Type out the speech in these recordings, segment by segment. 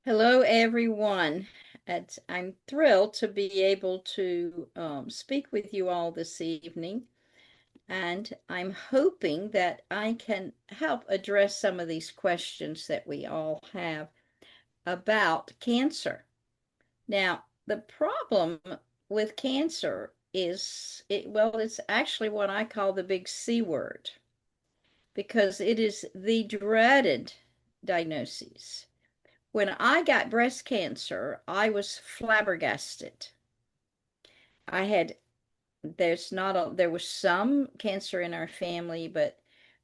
Hello, everyone. I'm thrilled to be able to speak with you all this evening, and I'm hoping that I can help address some of these questions that we all have about cancer. Now, the problem with cancer is it's actually what I call the big C word because it is the dreaded diagnosis. When I got breast cancer, I was flabbergasted. I had there was some cancer in our family, but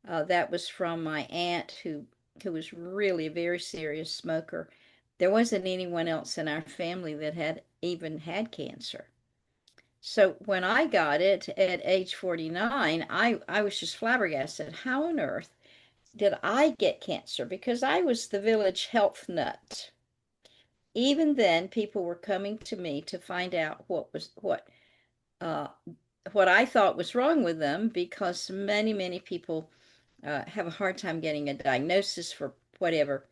that was from my aunt who was really a very serious smoker. There wasn't anyone else in our family that had even had cancer. So when I got it at age 49, I was just flabbergasted. How on earth did I get cancer? Because I was the village health nut. Even then, people were coming to me to find out uh, what I thought was wrong with them because many people have a hard time getting a diagnosis for whatever.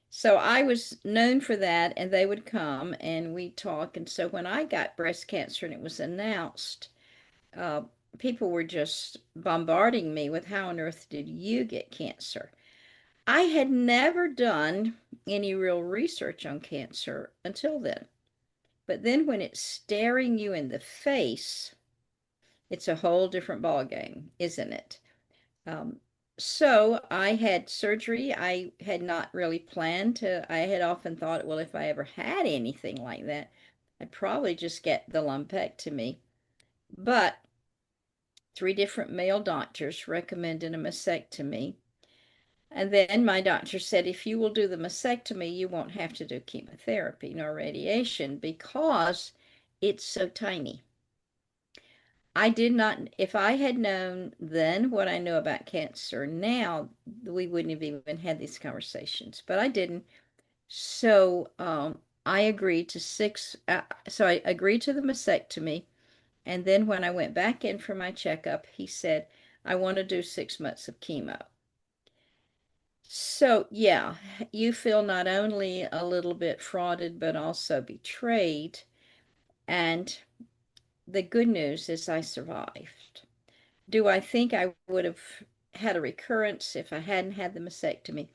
So I was known for that, and they would come and we'd talk. And so when I got breast cancer and it was announced, uh, people were just bombarding me with how on earth did you get cancer? I had never done any real research on cancer until then. But then when it's staring you in the face, it's a whole different ballgame, isn't it? Um, so I had surgery. I had not really planned to. I had often thought, well, if I ever had anything like that, I'd probably just get the lumpectomy. But three different male doctors recommended a mastectomy. And then my doctor said, if you will do the mastectomy, you won't have to do chemotherapy nor radiation because it's so tiny. I did not, if I had known then what I know about cancer now, we wouldn't have even had these conversations, but I didn't. So I agreed to so I agreed to the mastectomy. And then when I went back in for my checkup, he said, I want to do 6 months of chemo. So, yeah, you feel not only a little bit frauded, but also betrayed. And the good news is I survived. Do I think I would have had a recurrence if I hadn't had the mastectomy?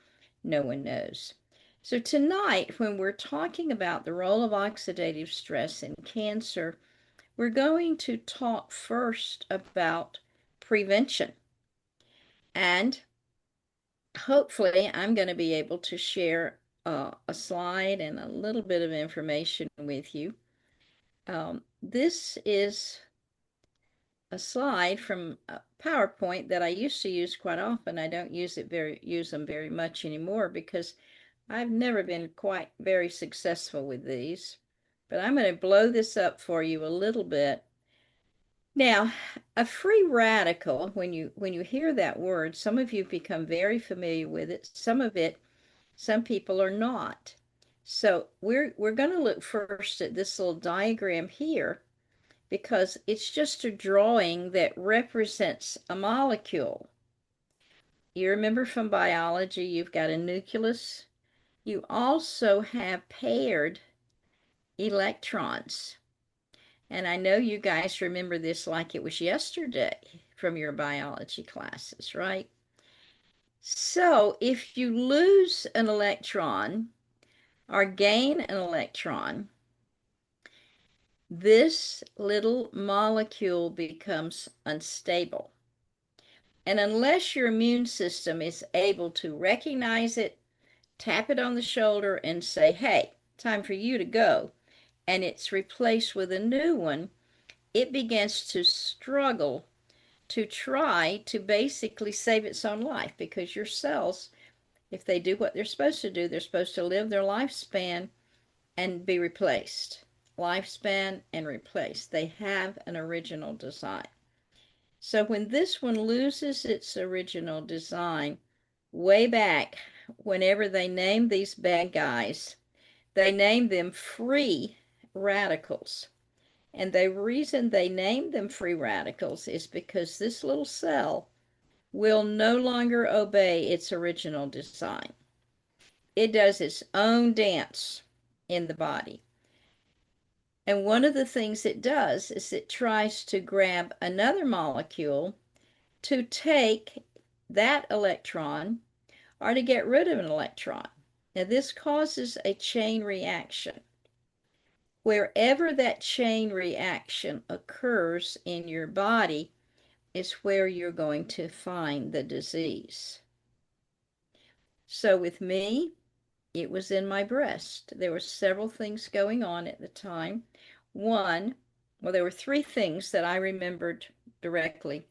No one knows. So, tonight, when we're talking about the role of oxidative stress in cancer, we're going to talk first about prevention. And hopefully, I'm going to be able to share a slide and a little bit of information with you. This is a slide from a PowerPoint that I used to use quite often. I don't use them very much anymore because I've never been quite very successful with these. But I'm going to blow this up for you a little bit. Now, a free radical, when you hear that word, some of you become very familiar with it. Some people are not. So we're going to look first at this little diagram here because it's just a drawing that represents a molecule. You remember from biology, you've got a nucleus. You also have paired electrons. And I know you guys remember this like it was yesterday from your biology classes, right? So if you lose an electron or gain an electron, this little molecule becomes unstable. And unless your immune system is able to recognize it, tap it on the shoulder, and say, hey, time for you to go, and it's replaced with a new one, it begins to struggle to try to basically save its own life because your cells, if they do what they're supposed to do, they're supposed to live their lifespan and be replaced. Lifespan and replaced. They have an original design. So when this one loses its original design, way back, whenever they named these bad guys, they named them free radicals. And the reason they named them free radicals is because this little cell will no longer obey its original design. It does its own dance. in the body. And one of the things it does is it tries to grab another molecule to take that electron or to get rid of an electron. Now, this causes a chain reaction. Wherever that chain reaction occurs in your body is where you're going to find the disease. So with me, it was in my breast. There were several things going on at the time. One, well, there were three things that I remembered directly.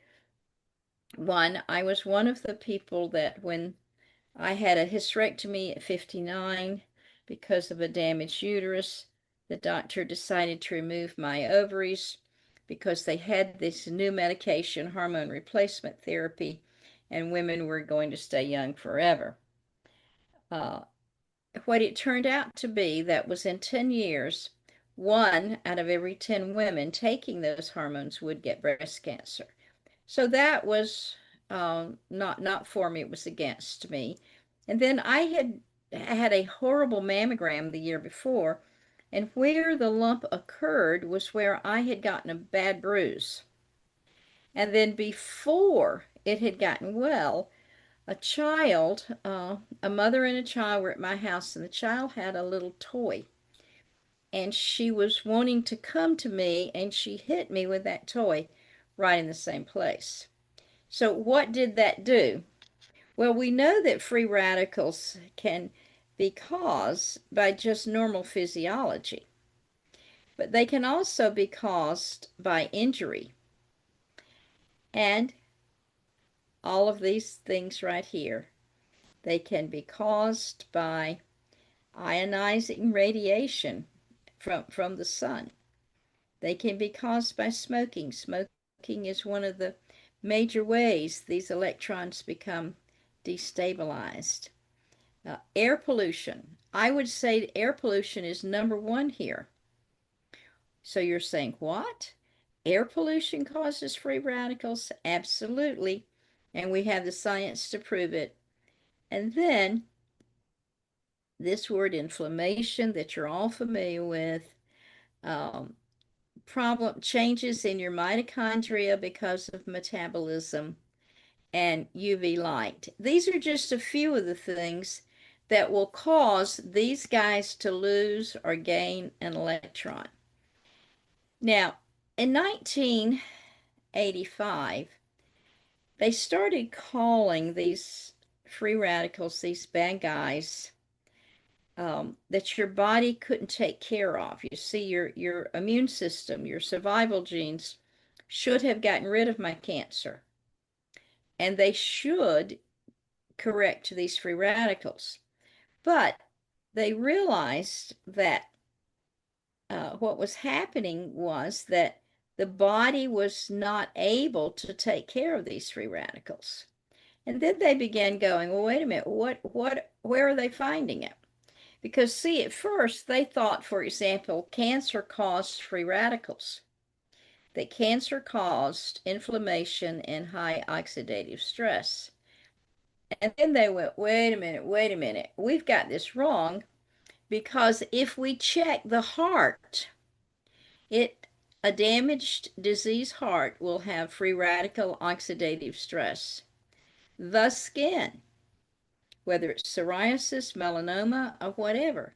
One, I was one of the people that when I had a hysterectomy at 59 because of a damaged uterus, the doctor decided to remove my ovaries because they had this new medication, hormone replacement therapy, and women were going to stay young forever. What it turned out to be that was in 10 years, 1 out of every 10 women taking those hormones would get breast cancer. So that was not for me, it was against me. And then I had a horrible mammogram the year before, and where the lump occurred was where I had gotten a bad bruise. And then before it had gotten well, a mother and a child were at my house, and the child had a little toy. And she was wanting to come to me, and she hit me with that toy right in the same place. So, what did that do? Well, we know that free radicals can be caused by just normal physiology, but they can also be caused by injury. And all of these things right here, they can be caused by ionizing radiation from the sun. They can be caused by smoking. Smoking is one of the major ways these electrons become destabilized. Air pollution. I would say air pollution is number one here. So you're saying, what? Air pollution causes free radicals? Absolutely. And we have the science to prove it. And then this word inflammation that you're all familiar with, um, problem changes in your mitochondria because of metabolism, and UV light. These are just a few of the things that will cause these guys to lose or gain an electron. Now, in 1985, they started calling these free radicals, these bad guys, that your body couldn't take care of. You see, your immune system, your survival genes should have gotten rid of my cancer, and they should correct these free radicals. But they realized that what was happening was that the body was not able to take care of these free radicals. And then they began going, well, wait a minute, where are they finding it? Because, see, at first they thought, for example, cancer caused free radicals, that cancer caused inflammation and high oxidative stress. And then they went, wait a minute, we've got this wrong, because if we check the heart, a damaged, diseased heart will have free radical oxidative stress. The skin, whether it's psoriasis, melanoma, or whatever,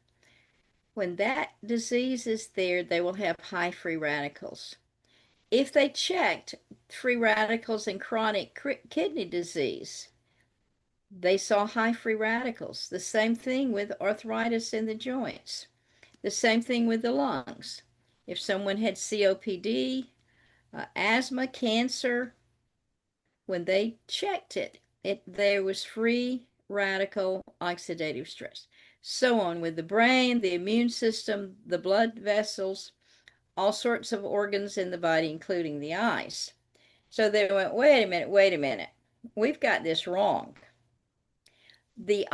when that disease is there, they will have high free radicals. If they checked free radicals in chronic kidney disease, they saw high free radicals. The same thing with arthritis in the joints. The same thing with the lungs. If someone had COPD, asthma, cancer, when they checked there was free radical oxidative stress. So on with the brain, the immune system, the blood vessels, all sorts of organs in the body, including the eyes. So they went, wait a minute, we've got this wrong. The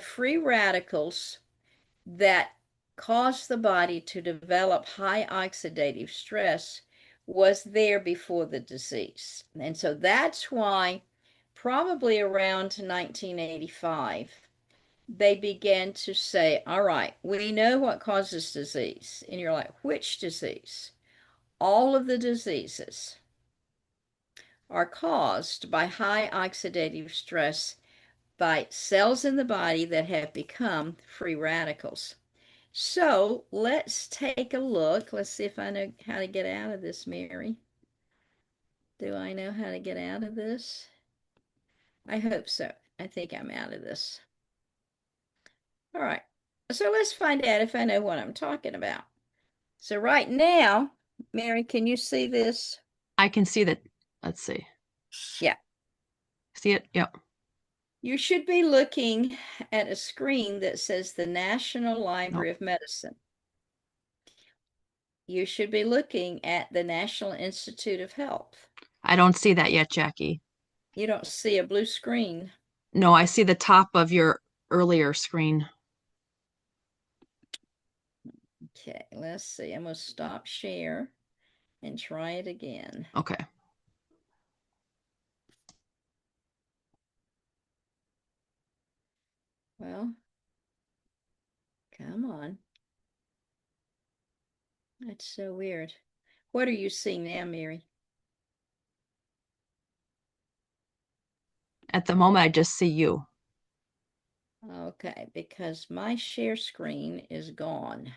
free radicals that cause the body to develop high oxidative stress was there before the disease. And so that's why probably around 1985, they began to say, all right, we know what causes disease. And you're like, which disease? All of the diseases are caused by high oxidative stress by cells in the body that have become free radicals. So let's take a look. Let's see if I know how to get out of this, Mary. Do I know how to get out of this? I hope so. I think I'm out of this. All right. So let's find out if I know what I'm talking about. So right now, Mary, can you see this? I can see that. Let's see. Yeah. See it? Yep. You should be looking at a screen that says the National Library Nope. of Medicine. You should be looking at the National Institute of Health. I don't see that yet, Jackie. You don't see a blue screen. No, I see the top of your earlier screen. Okay, let's see. I'm going to stop share and try it again. Okay. Well, come on. That's so weird. What are you seeing now, Mary? At the moment, I just see you. Okay, because my share screen is gone.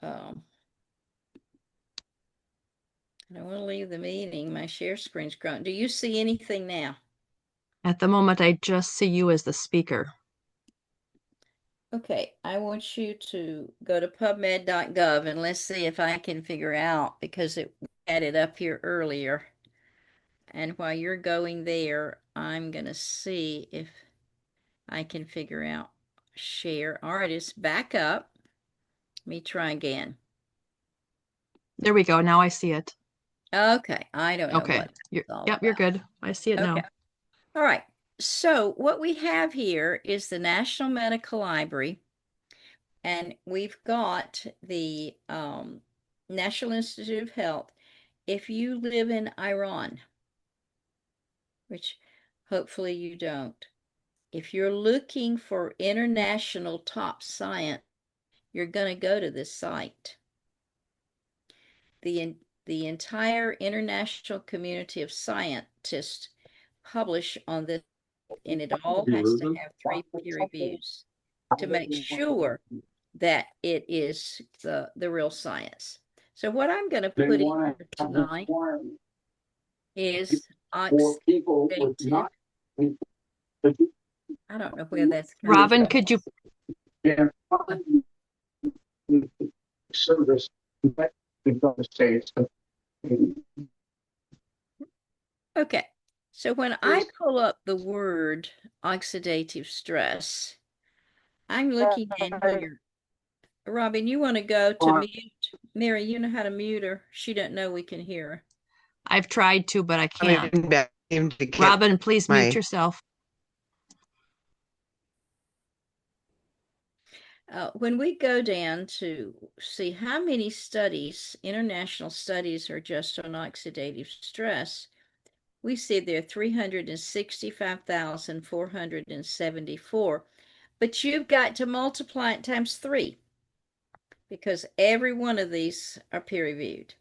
I don't want to leave the meeting. My share screen's gone. Do you see anything now? At the moment, I just see you as the speaker. Okay, I want you to go to pubmed.gov and let's see if I can figure out because it had it up here earlier. And while you're going there, I'm going to see if I can figure out share. All right, it's back up. Let me try again. There we go. Now I see it. Okay, I don't know Okay. what that's all Yep, you're about. good. I see it Okay, now. all right. So what we have here is the National Medical Library, and we've got the National Institute of Health. If you live in Iran, which hopefully you don't, if you're looking for international top science, you're going to go to this site. The, the entire international community of scientists publish on this, and it all has to have 3 peer reviews to make sure that it is the real science. So what I'm going to put in here tonight is oxidative. I don't know where that's coming Robin, from. could you service in the States. Okay, so when I pull up the word oxidative stress, I'm looking in here. Robin, you want to go to mute? Mary, you know how to mute her. She doesn't know we can hear her. I've tried to, but I can't. Coming back in to get Robin, please mute my yourself. When we go down to see how many studies, international studies, are just on oxidative stress, we see there are 365,474. But you've got to multiply it times 3 because every one of these are peer reviewed.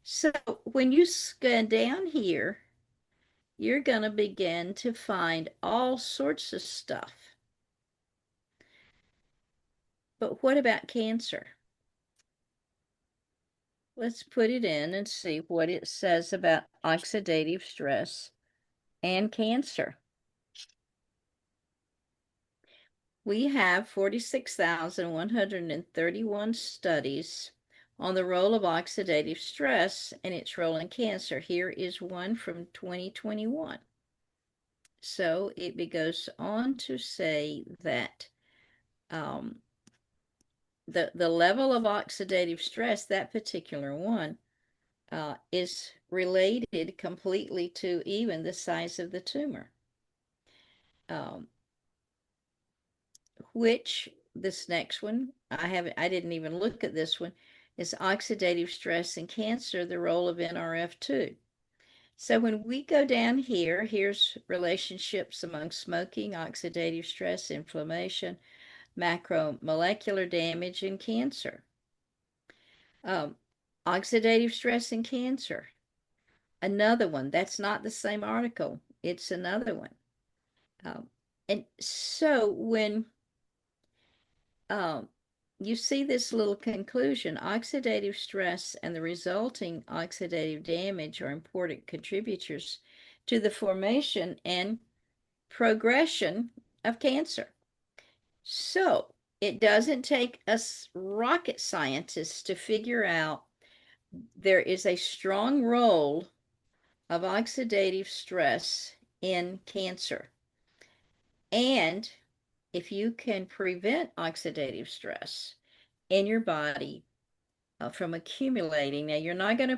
So when you scan down here, you're going to begin to find all sorts of stuff. But what about cancer? Let's put it in and see what it says about oxidative stress and cancer. We have 46,131 studies on the role of oxidative stress and its role in cancer. Here is one from 2021. So it goes on to say that the level of oxidative stress, that particular one, is related completely to even the size of the tumor. Which this next one, I didn't even look at this one, is oxidative stress and cancer, the role of NRF2. So when we go down here, here's relationships among smoking, oxidative stress, inflammation, macromolecular damage, and cancer. Um, Oxidative stress and cancer. Another one. That's not the same article. It's another one. Um, and so when um, you see this little conclusion, oxidative stress and the resulting oxidative damage are important contributors to the formation and progression of cancer. So it doesn't take us rocket scientists to figure out there is a strong role of oxidative stress in cancer. And if you can prevent oxidative stress in your body from accumulating, now you're not going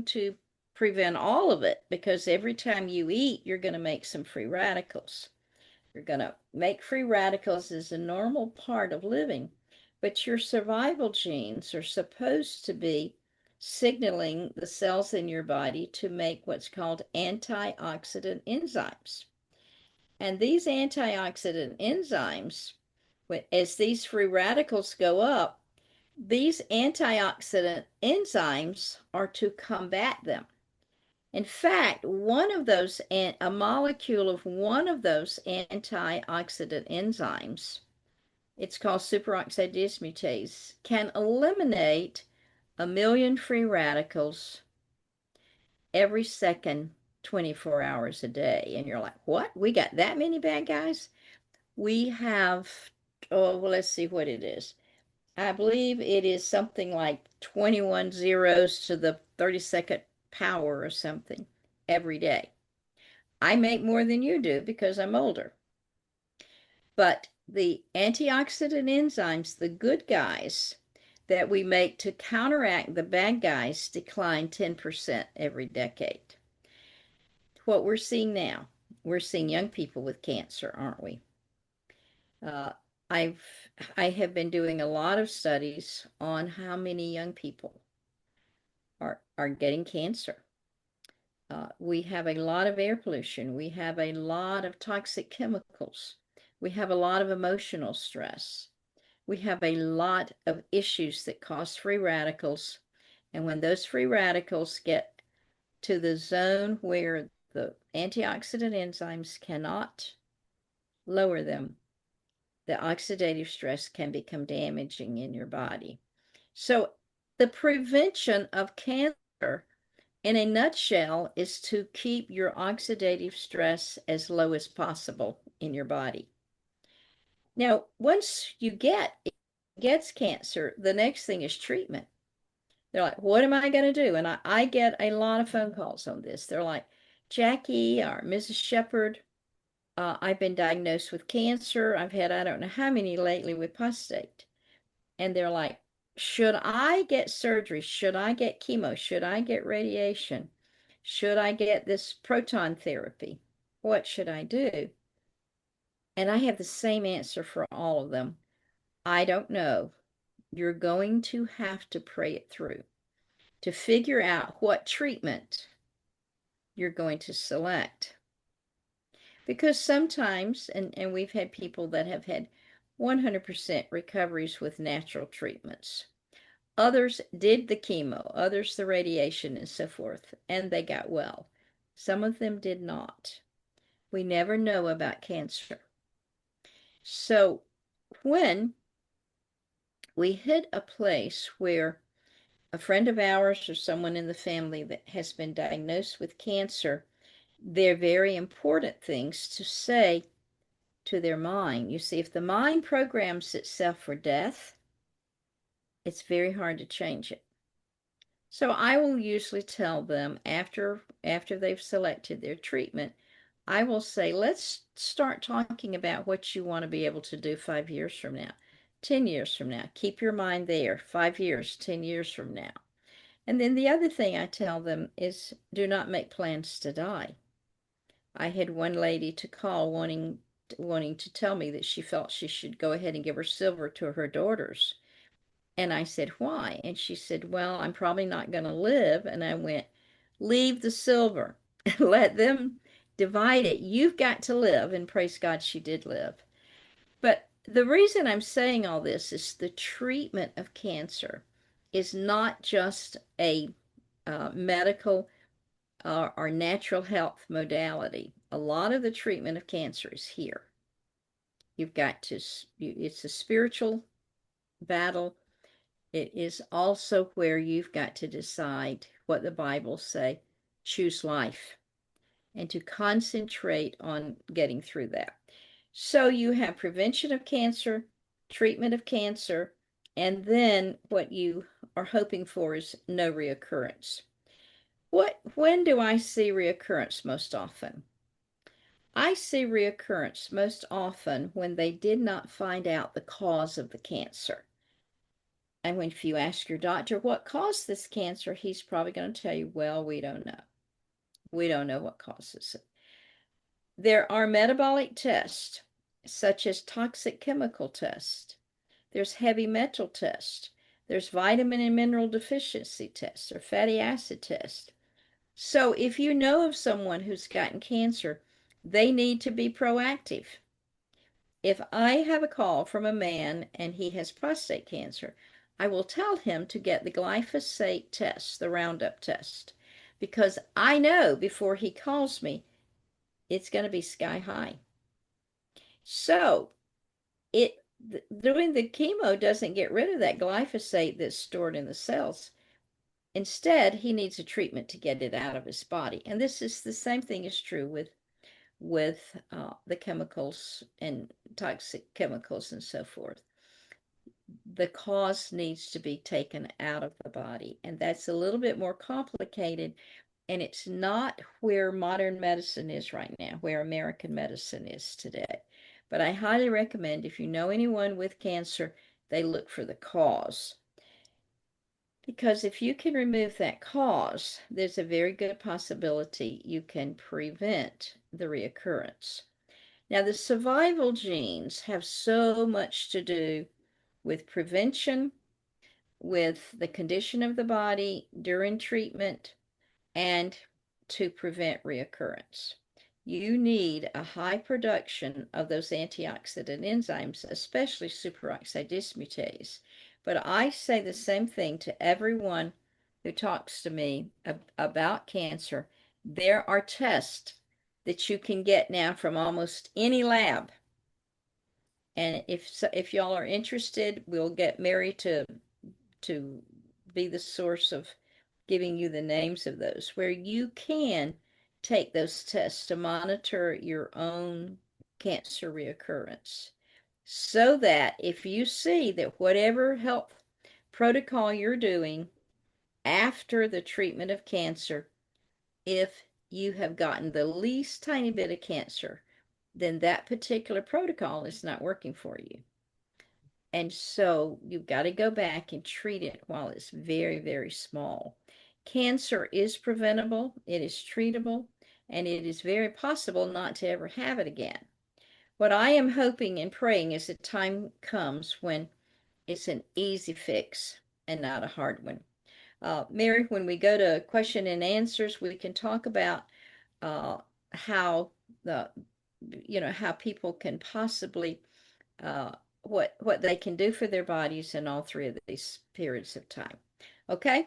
to prevent all of it, because every time you eat, you're going to make some free radicals. You're going to make free radicals as a normal part of living, but your survival genes are supposed to be signaling the cells in your body to make what's called antioxidant enzymes. And these antioxidant enzymes, as these free radicals go up, these antioxidant enzymes are to combat them. In fact, a molecule of one of those antioxidant enzymes, it's called superoxide dismutase, can eliminate 1 million free radicals every second, 24 hours a day. And you're like, what? We got that many bad guys? We have, oh, well, let's see what it is. I believe it is something like 21 zeros to the 32nd power or something every day. I make more than you do because I'm older. But the antioxidant enzymes, the good guys that we make to counteract the bad guys, decline 10% every decade. What we're seeing now, we're seeing young people with cancer, aren't we? Uh, I've I have been doing a lot of studies on how many young people are getting cancer. We have a lot of air pollution. We have a lot of toxic chemicals. We have a lot of emotional stress. We have a lot of issues that cause free radicals. And when those free radicals get to the zone where the antioxidant enzymes cannot lower them, the oxidative stress can become damaging in your body. So the prevention of cancer, in a nutshell, is to keep your oxidative stress as low as possible in your body. Now, once you gets cancer, the next thing is treatment. They're like, what am I going to do? And I get a lot of phone calls on this. They're like, Jackie or Mrs. Sheppard, I've been diagnosed with cancer. I've had, I don't know how many lately with prostate. And they're like, should I get surgery? Should I get chemo? Should I get radiation? Should I get this proton therapy? What should I do? And I have the same answer for all of them. I don't know. You're going to have to pray it through to figure out what treatment you're going to select. Because sometimes, and we've had people that have had 100% recoveries with natural treatments. Others did the chemo, others the radiation, and so forth, and they got well. Some of them did not. We never know about cancer. So when we hit a place where a friend of ours or someone in the family that has been diagnosed with cancer, they're very important things to say to their mind. You see, if the mind programs itself for death, it's very hard to change it. So I will usually tell them after they've selected their treatment, I will say, let's start talking about what you want to be able to do 5 years from now, 10 years from now. Keep your mind there, 5 years, 10 years from now. And then the other thing I tell them is do not make plans to die. I had one lady to call wanting to tell me that she felt she should go ahead and give her silver to her daughters. And I said, why? And she said, well, I'm probably not going to live. And I went, Leave the silver. Let them divide it. You've got to live, and praise God she did live. But the reason I'm saying all this is the treatment of cancer is not just a medical or natural health modality. A lot of the treatment of cancer is here. You've got to, it's a spiritual battle. It is also where you've got to decide what the Bible say, choose life, and to concentrate on getting through that. So you have prevention of cancer, treatment of cancer, and then what you are hoping for is no reoccurrence. When do I see reoccurrence most often? I see reoccurrence most often when they did not find out the cause of the cancer. And when if you ask your doctor what caused this cancer, he's probably going to tell you, well, we don't know. We don't know what causes it. There are metabolic tests, such as toxic chemical tests. There's heavy metal tests. There's vitamin and mineral deficiency tests or fatty acid tests. So if you know of someone who's gotten cancer, they need to be proactive. If I have a call from a man and he has prostate cancer, I will tell him to get the glyphosate test, the Roundup test, because I know before he calls me, it's going to be sky high. So doing the chemo doesn't get rid of that glyphosate that's stored in the cells. Instead, he needs a treatment to get it out of his body. And this is the same thing is true with the chemicals and toxic chemicals and so forth. The cause needs to be taken out of the body, and that's a little bit more complicated. And it's not where modern medicine is right now, where American medicine is today. But I highly recommend if you know anyone with cancer, they look for the cause. Because if you can remove that cause, there's a very good possibility you can prevent the reoccurrence. Now, the survival genes have so much to do with prevention, with the condition of the body during treatment, and to prevent reoccurrence. You need a high production of those antioxidant enzymes, especially superoxide dismutase. But I say the same thing to everyone who talks to me about cancer. There are tests that you can get now from almost any lab. And if y'all are interested, we'll get Mary to be the source of giving you the names of those, where you can take those tests to monitor your own cancer reoccurrence. So that if you see that whatever health protocol you're doing after the treatment of cancer, if you have gotten the least tiny bit of cancer, then that particular protocol is not working for you. And so you've got to go back and treat it while it's very, very small. Cancer is preventable, it is treatable, and it is very possible not to ever have it again. What I am hoping and praying is that time comes when it's an easy fix and not a hard one. Mary, when we go to question and answers, we can talk about how the how people can possibly uh, what they can do for their bodies in all three of these periods of time. Okay?